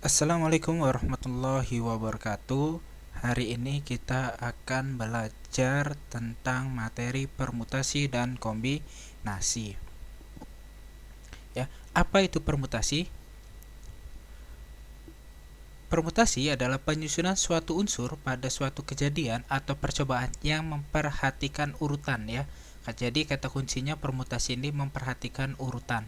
Assalamualaikum warahmatullahi wabarakatuh. Hari ini kita akan belajar tentang materi permutasi dan kombinasi. Ya, apa itu permutasi? Permutasi adalah penyusunan suatu unsur pada suatu kejadian atau percobaan yang memperhatikan urutan ya. Jadi kata kuncinya permutasi ini memperhatikan urutan.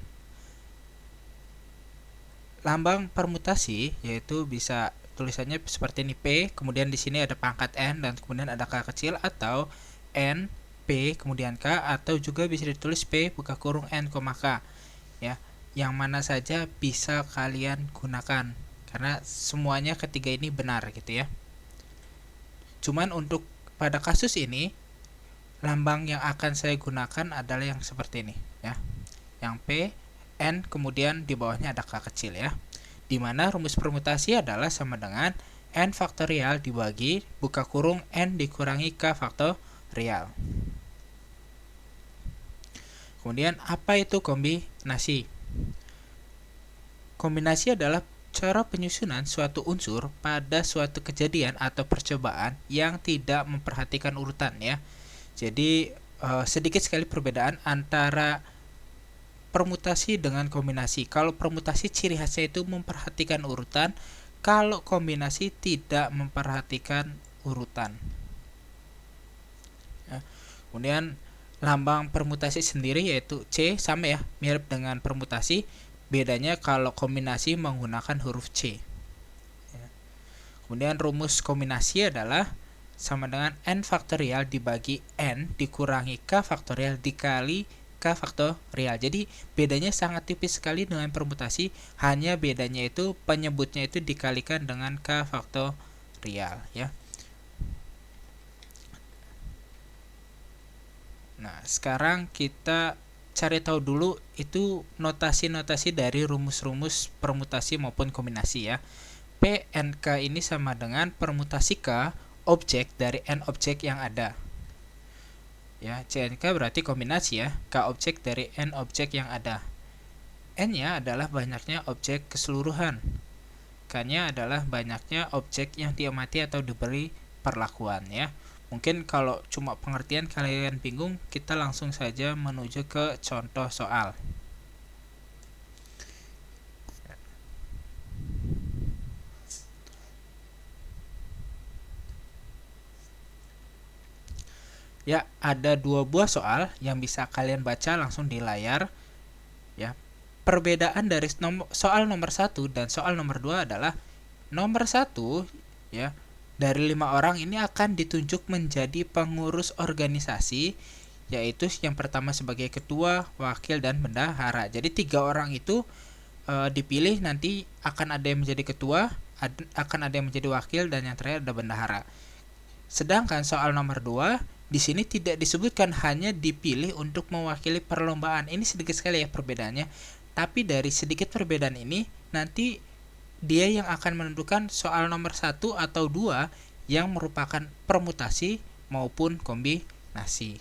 Lambang permutasi yaitu bisa tulisannya seperti ini, P, kemudian di sini ada pangkat N dan kemudian ada K kecil, atau N, P, kemudian K, atau juga bisa ditulis P buka kurung N, K ya. Yang mana saja bisa kalian gunakan karena semuanya ketiga ini benar gitu ya. Cuman untuk pada kasus ini lambang yang akan saya gunakan adalah yang seperti ini ya. Yang P, N, kemudian di bawahnya ada K kecil ya. Dimana rumus permutasi adalah sama dengan N faktorial dibagi buka kurung N dikurangi K faktorial. Kemudian apa itu kombinasi? Kombinasi adalah cara penyusunan suatu unsur pada suatu kejadian atau percobaan yang tidak memperhatikan urutan ya. Jadi sedikit sekali perbedaan antara permutasi dengan kombinasi. Kalau permutasi ciri khasnya itu memperhatikan urutan, kalau kombinasi tidak memperhatikan urutan. Ya. Kemudian lambang permutasi sendiri yaitu C, sama ya, mirip dengan permutasi. Bedanya kalau kombinasi menggunakan huruf C. Ya. Kemudian rumus kombinasi adalah sama dengan N faktorial dibagi N dikurangi K faktorial dikali K faktorial. Jadi bedanya sangat tipis sekali dengan permutasi, hanya bedanya itu penyebutnya itu dikalikan dengan K faktorial ya. Nah, sekarang kita cari tahu dulu itu notasi-notasi dari rumus-rumus permutasi maupun kombinasi ya. P N K ini sama dengan permutasi K objek dari N objek yang ada. Ya, CNK berarti kombinasi ya, K objek dari N objek yang ada. N-nya adalah banyaknya objek keseluruhan. K-nya adalah banyaknya objek yang diamati atau diberi perlakuan ya. Mungkin kalau cuma pengertian kalian bingung, kita langsung saja menuju ke contoh soal. Ya, ada dua buah soal yang bisa kalian baca langsung di layar. Ya, perbedaan dari soal nomor 1 dan soal nomor 2 adalah nomor 1 ya, dari 5 orang ini akan ditunjuk menjadi pengurus organisasi, yaitu yang pertama sebagai ketua, wakil, dan bendahara. Jadi 3 orang itu dipilih, nanti akan ada yang menjadi ketua, akan ada yang menjadi wakil, dan yang terakhir ada bendahara. Sedangkan soal nomor 2 di sini tidak disebutkan, hanya dipilih untuk mewakili perlombaan. Ini sedikit sekali ya perbedaannya. Tapi dari sedikit perbedaan ini nanti dia yang akan menentukan soal nomor 1 atau 2 yang merupakan permutasi maupun kombinasi.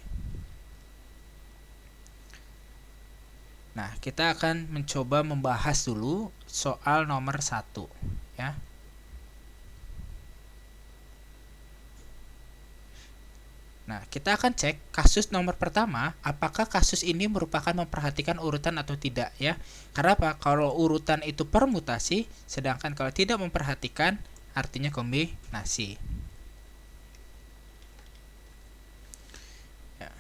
Nah, kita akan mencoba membahas dulu soal nomor 1 ya. Nah, kita akan cek kasus nomor pertama, apakah kasus ini merupakan memperhatikan urutan atau tidak ya. Karena apa? Kalau urutan itu permutasi, sedangkan kalau tidak memperhatikan artinya kombinasi. Ya.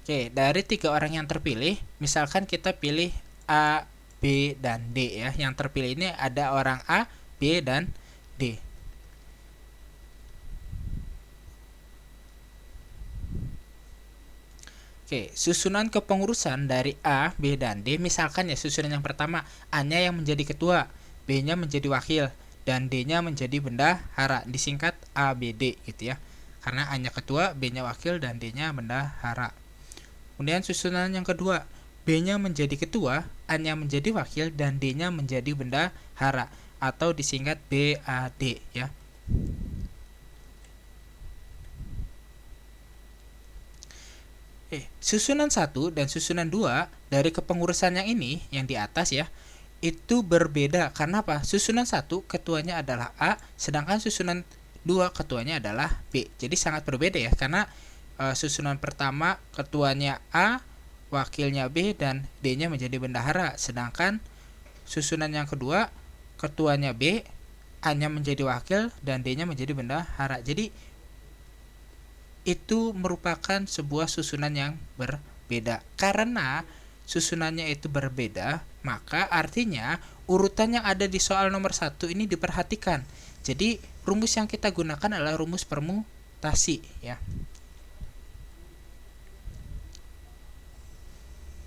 Oke, dari 3 orang yang terpilih, misalkan kita pilih A, B, dan D ya. Yang terpilih ini ada orang A, B, dan D. Oke, susunan kepengurusan dari A, B, dan D, misalkan ya susunan yang pertama, A-nya yang menjadi ketua, B-nya menjadi wakil, dan D-nya menjadi bendahara, disingkat ABD gitu ya. Karena A-nya ketua, B-nya wakil, dan D-nya bendahara. Kemudian susunan yang kedua, B-nya menjadi ketua, A-nya menjadi wakil, dan D-nya menjadi bendahara, atau disingkat BAD ya. Susunan 1 dan susunan 2 dari kepengurusan yang ini, yang di atas ya, itu berbeda. Karena apa? Susunan 1 ketuanya adalah A, sedangkan susunan 2 ketuanya adalah B. Jadi sangat berbeda ya, karena susunan pertama ketuanya A, wakilnya B, dan D-nya menjadi bendahara. Sedangkan susunan yang kedua ketuanya B, A-nya menjadi wakil, dan D-nya menjadi bendahara. Jadi itu merupakan sebuah susunan yang berbeda. Karena susunannya itu berbeda, maka artinya urutan yang ada di soal nomor 1 ini diperhatikan. Jadi rumus yang kita gunakan adalah rumus permutasi ya.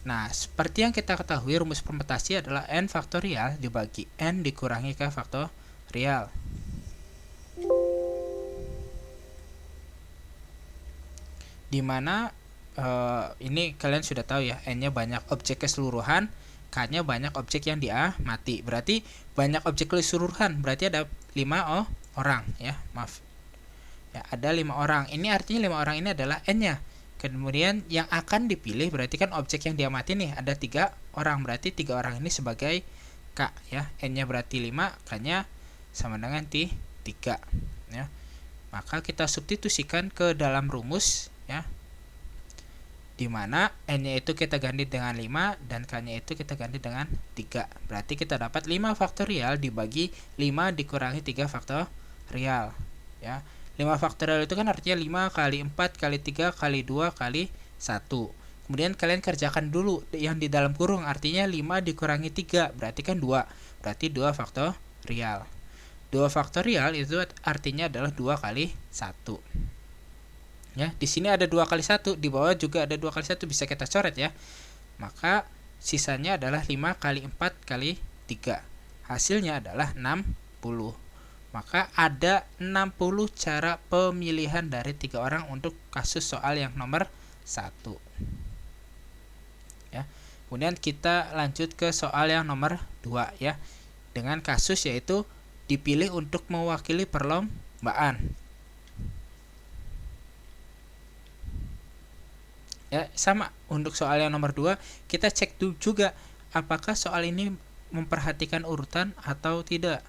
Nah, seperti yang kita ketahui, rumus permutasi adalah n faktorial dibagi n dikurangi k faktorial. Dimana ini kalian sudah tahu ya, n-nya banyak objek keseluruhan, k-nya banyak objek yang diamati. Berarti banyak objek keseluruhan, berarti ada 5 orang ya, maaf. Ya, ada 5 orang. Ini artinya 5 orang ini adalah n-nya. Kemudian yang akan dipilih berarti kan objek yang diamati nih ada 3 orang, berarti 3 orang ini sebagai k ya. N-nya berarti 5, k-nya sama dengan 3 ya. Maka kita substitusikan ke dalam rumus ya, dimana n-nya itu kita ganti dengan 5 dan k-nya itu kita ganti dengan 3. Berarti kita dapat 5 faktorial dibagi 5 dikurangi 3 faktorial ya. 5 faktorial itu kan artinya 5 kali 4 kali 3 kali 2 kali 1. Kemudian kalian kerjakan dulu yang di dalam kurung, artinya 5 dikurangi 3 berarti kan 2. Berarti 2 faktorial. 2 faktorial itu artinya adalah 2 kali 1. Ya, di sini ada 2 kali 1, di bawah juga ada 2 kali 1, bisa kita coret ya. Maka sisanya adalah 5 kali 4 kali 3. Hasilnya adalah 60. Maka ada 60 cara pemilihan dari 3 orang untuk kasus soal yang nomor 1. Ya. Kemudian kita lanjut ke soal yang nomor 2 ya. Dengan kasus yaitu dipilih untuk mewakili perlombaan. Ya, sama untuk soal yang nomor 2 kita cek juga apakah soal ini memperhatikan urutan atau tidak.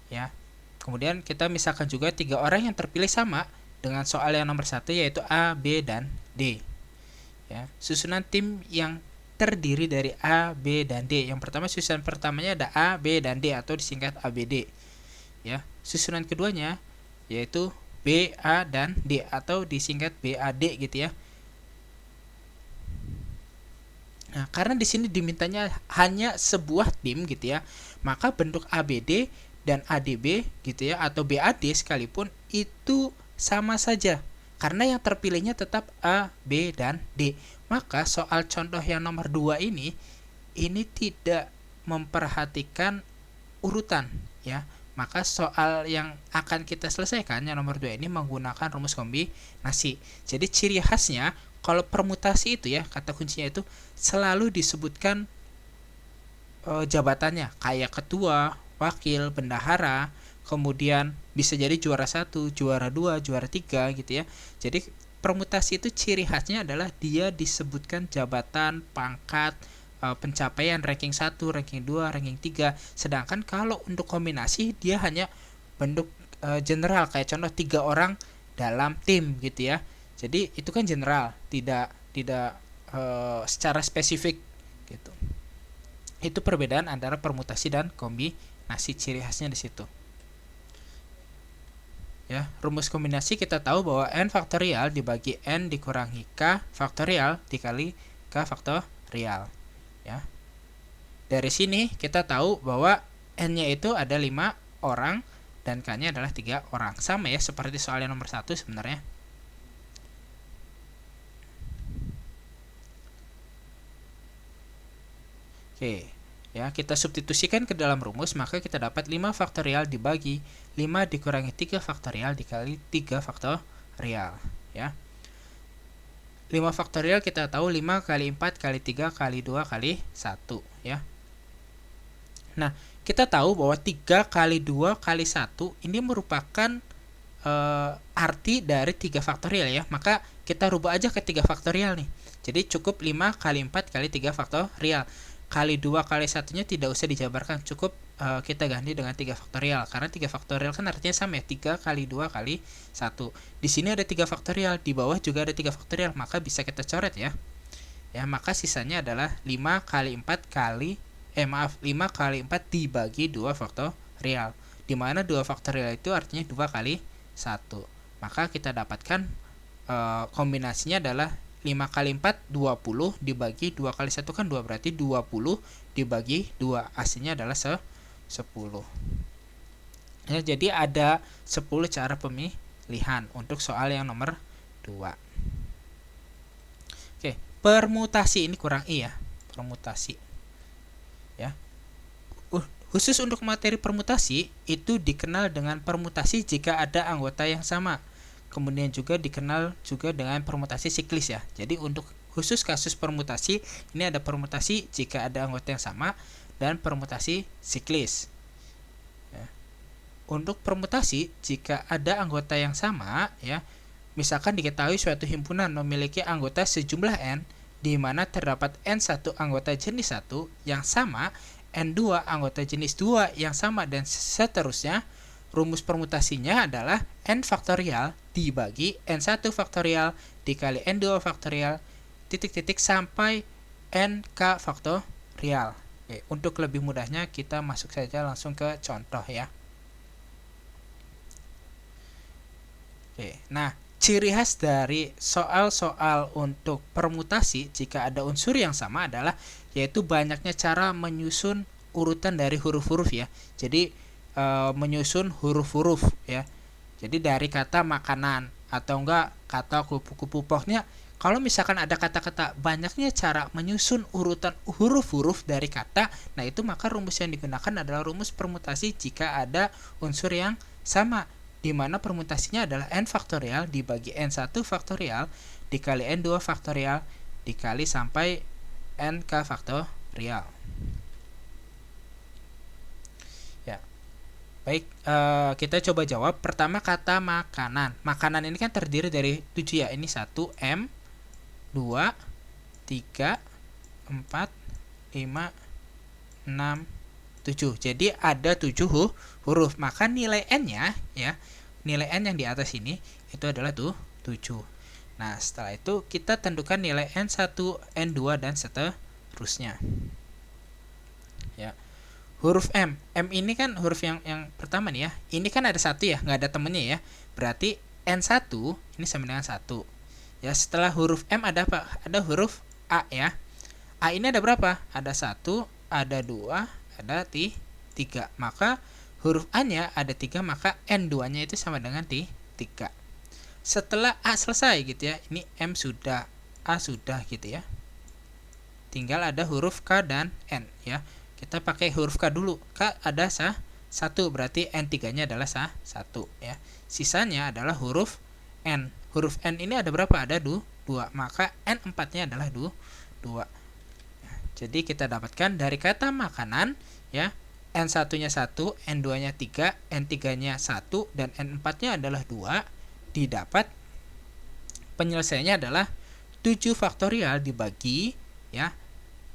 Ya. Kemudian kita misalkan juga 3 orang yang terpilih sama dengan soal yang nomor 1 yaitu A, B, dan D. Ya. Susunan tim yang terdiri dari A, B, dan D. Yang pertama, susunan pertamanya ada A, B, dan D atau disingkat ABD. Ya. Susunan keduanya yaitu B, A, dan D atau disingkat BAD gitu ya. Nah, karena di sini dimintanya hanya sebuah tim gitu ya, maka bentuk ABD dan ADB gitu ya atau BAD sekalipun itu sama saja karena yang terpilihnya tetap A, B, dan D. Maka soal contoh yang nomor 2 ini tidak memperhatikan urutan ya. Maka soal yang akan kita selesaikan yang nomor 2 ini menggunakan rumus kombinasi. Jadi ciri khasnya kalau permutasi itu ya, kata kuncinya itu selalu disebutkan jabatannya kayak ketua, wakil, bendahara, kemudian bisa jadi juara 1, juara 2, juara 3 gitu ya. Jadi permutasi itu ciri khasnya adalah dia disebutkan jabatan, pangkat, pencapaian ranking 1, ranking 2, ranking 3. Sedangkan kalau untuk kombinasi dia hanya bentuk general kayak contoh 3 orang dalam tim gitu ya. Jadi itu kan general, tidak secara spesifik gitu. Itu perbedaan antara permutasi dan kombinasi, ciri khasnya di situ. Ya, rumus kombinasi kita tahu bahwa n faktorial dibagi n dikurangi k faktorial dikali k faktorial. Ya. Dari sini kita tahu bahwa n-nya itu ada 5 orang dan k-nya adalah 3 orang. Sama ya seperti soal yang nomor 1 sebenarnya. Oke, ya kita substitusikan ke dalam rumus, maka kita dapat 5 faktorial dibagi 5 dikurangi 3 faktorial dikali 3 faktorial ya. 5 faktorial kita tahu 5 kali 4 kali 3 kali 2 kali 1 ya. Nah, kita tahu bahwa 3 kali 2 kali 1 ini merupakan arti dari 3 faktorial ya. Maka kita rubah aja ke 3 faktorial nih. Jadi cukup 5 kali 4 kali 3 faktorial. kali 2 kali satunya tidak usah dijabarkan, cukup kita ganti dengan 3 faktorial, karena 3 faktorial kan artinya sama ya, 3 kali 2 kali 1. Di sini ada 3 faktorial, di bawah juga ada 3 faktorial, maka bisa kita coret ya. Ya, maka sisanya adalah 5 kali 4 kali 5 kali 4 dibagi 2 faktorial, di mana 2 faktorial itu artinya 2 kali 1. Maka kita dapatkan kombinasinya adalah 5 kali 4 20 dibagi 2 kali 1 kan 2, berarti 20 dibagi 2, hasilnya adalah 10. Ya, jadi ada 10 cara pemilihan untuk soal yang nomor 2. Oke, permutasi ini kurang I ya, permutasi. Ya. Khusus untuk materi permutasi itu dikenal dengan permutasi jika ada anggota yang sama. Kemudian juga dikenal juga dengan permutasi siklis ya. Jadi untuk khusus kasus permutasi ini ada permutasi jika ada anggota yang sama dan permutasi siklis. Ya. Untuk permutasi jika ada anggota yang sama ya, misalkan diketahui suatu himpunan memiliki anggota sejumlah n, di mana terdapat n1 anggota jenis 1 yang sama, n2 anggota jenis 2 yang sama, dan seterusnya. Rumus permutasinya adalah n faktorial dibagi n1 faktorial dikali n2 faktorial titik-titik sampai nk faktorial. Oke, untuk lebih mudahnya kita masuk saja langsung ke contoh ya. Oke, nah ciri khas dari soal-soal untuk permutasi jika ada unsur yang sama adalah yaitu banyaknya cara menyusun urutan dari huruf-huruf ya. Jadi menyusun huruf-huruf ya. Jadi dari kata makanan atau enggak kata kupu-kupu, pokoknya kalau misalkan ada kata-kata banyaknya cara menyusun urutan huruf-huruf dari kata, nah itu maka rumus yang digunakan adalah rumus permutasi jika ada unsur yang sama, di mana permutasinya adalah n faktorial dibagi n1 faktorial dikali n2 faktorial dikali sampai nk faktorial. Ya. Baik, kita coba jawab. Pertama kata makanan. Makanan ini kan terdiri dari 7 ya. Ini 1 M, 2, 3, 4, 5, 6, 7. Jadi ada 7 huruf. Maka nilai n-nya ya, nilai n yang di atas ini itu adalah 7. Nah, setelah itu kita tentukan nilai n1, n2 dan seterusnya. Ya. Huruf M. M ini kan huruf yang pertama nih ya. Ini kan ada 1 ya, nggak ada temennya ya. Berarti n1 ini sama dengan 1. Ya, setelah huruf M ada apa? Ada huruf A ya. A ini ada berapa? Ada 1, ada 2, ada 3. Maka huruf A-nya ada 3, maka N2-nya itu sama dengan 3. Setelah A selesai gitu ya, ini M sudah, A sudah gitu ya. Tinggal ada huruf K dan N ya. Kita pakai huruf K dulu. K ada 1, berarti N3-nya adalah 1 ya. Sisanya adalah huruf N. Huruf N ini ada berapa? Ada 2, maka N4-nya adalah 2. Jadi kita dapatkan dari kata makanan ya, N1-nya 1, N2-nya 3, N3-nya 1 dan N4-nya adalah 2. Didapat penyelesaiannya adalah 7 faktorial dibagi ya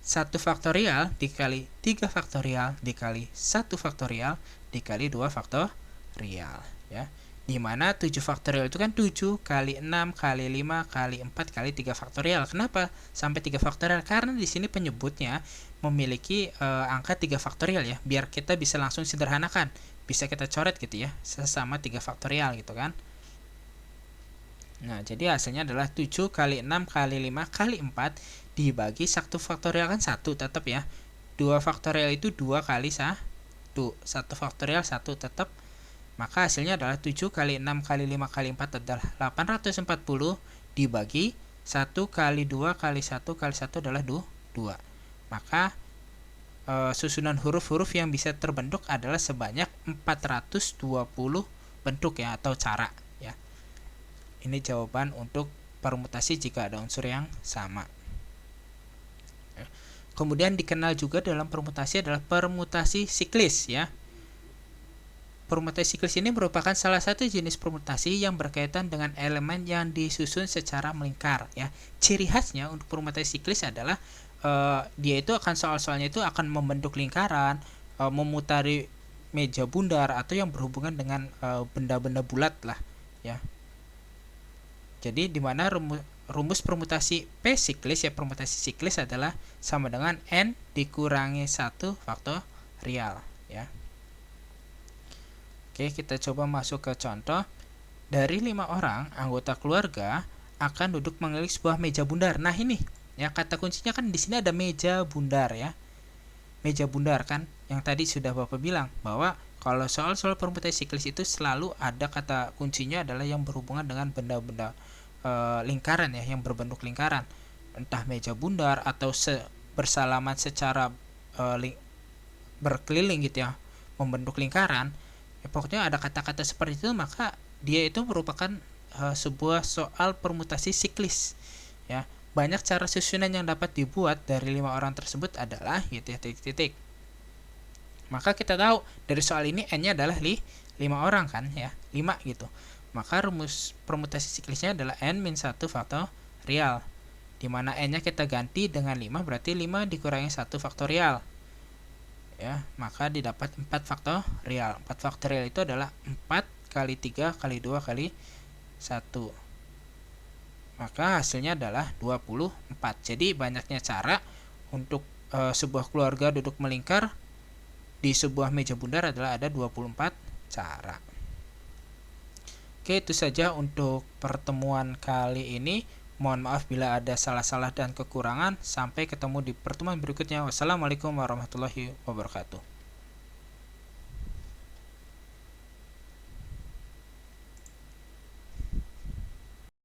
1 faktorial dikali 3 faktorial dikali 1 faktorial dikali 2 faktorial ya. Dimana 7 faktorial itu kan 7 kali 6 kali 5 kali 4 kali 3 faktorial. Kenapa sampai 3 faktorial? Karena di sini penyebutnya memiliki angka 3 faktorial ya, biar kita bisa langsung sederhanakan, bisa kita coret gitu ya, sesama 3 faktorial gitu kan. Nah, jadi hasilnya adalah 7 kali 6 kali 5 kali 4 dibagi 1 faktorial kan 1 tetap ya. 2 faktorial itu 2 kali 1. 1 faktorial 1 tetap. Maka hasilnya adalah 7 kali 6 kali 5 kali 4 adalah 840 dibagi 1 kali 2 kali 1 kali 1 adalah 2. Maka susunan huruf-huruf yang bisa terbentuk adalah sebanyak 420 bentuk ya, atau cara ya. Ini jawaban untuk permutasi jika ada unsur yang sama. Kemudian dikenal juga dalam permutasi adalah permutasi siklis ya. Permutasi siklis ini merupakan salah satu jenis permutasi yang berkaitan dengan elemen yang disusun secara melingkar ya. Ciri khasnya untuk permutasi siklis adalah dia itu akan soal-soalnya itu akan membentuk lingkaran, memutari meja bundar atau yang berhubungan dengan benda-benda bulat lah ya. Jadi di mana rumus permutasi P siklis ya, permutasi siklis adalah sama dengan N dikurangi 1 faktorial ya. Oke, kita coba masuk ke contoh. Dari 5 orang anggota keluarga akan duduk mengelilingi sebuah meja bundar. Nah, ini ya, kata kuncinya kan di sini ada meja bundar ya. Meja bundar kan yang tadi sudah Bapak bilang bahwa kalau soal-soal permutasi siklis itu selalu ada kata kuncinya adalah yang berhubungan dengan benda-benda lingkaran ya, yang berbentuk lingkaran, entah meja bundar atau bersalaman secara berkeliling gitu ya, membentuk lingkaran ya, pokoknya ada kata-kata seperti itu, maka dia itu merupakan sebuah soal permutasi siklis ya. Banyak cara susunan yang dapat dibuat dari 5 orang tersebut adalah gitu ya, titik-titik. Maka kita tahu dari soal ini N-nya adalah 5 orang kan ya, 5 gitu. Maka rumus permutasi siklisnya adalah N-1 faktorial, dimana N-nya kita ganti dengan 5, berarti 5 dikurangi 1 faktorial ya, maka didapat 4 faktorial. 4 faktorial itu adalah 4 kali 3 kali 2 kali 1, maka hasilnya adalah 24. Jadi banyaknya cara untuk sebuah keluarga duduk melingkar di sebuah meja bundar adalah ada 24 cara. Oke, itu saja untuk pertemuan kali ini. Mohon maaf bila ada salah-salah dan kekurangan. Sampai ketemu di pertemuan berikutnya. Wassalamualaikum warahmatullahi wabarakatuh.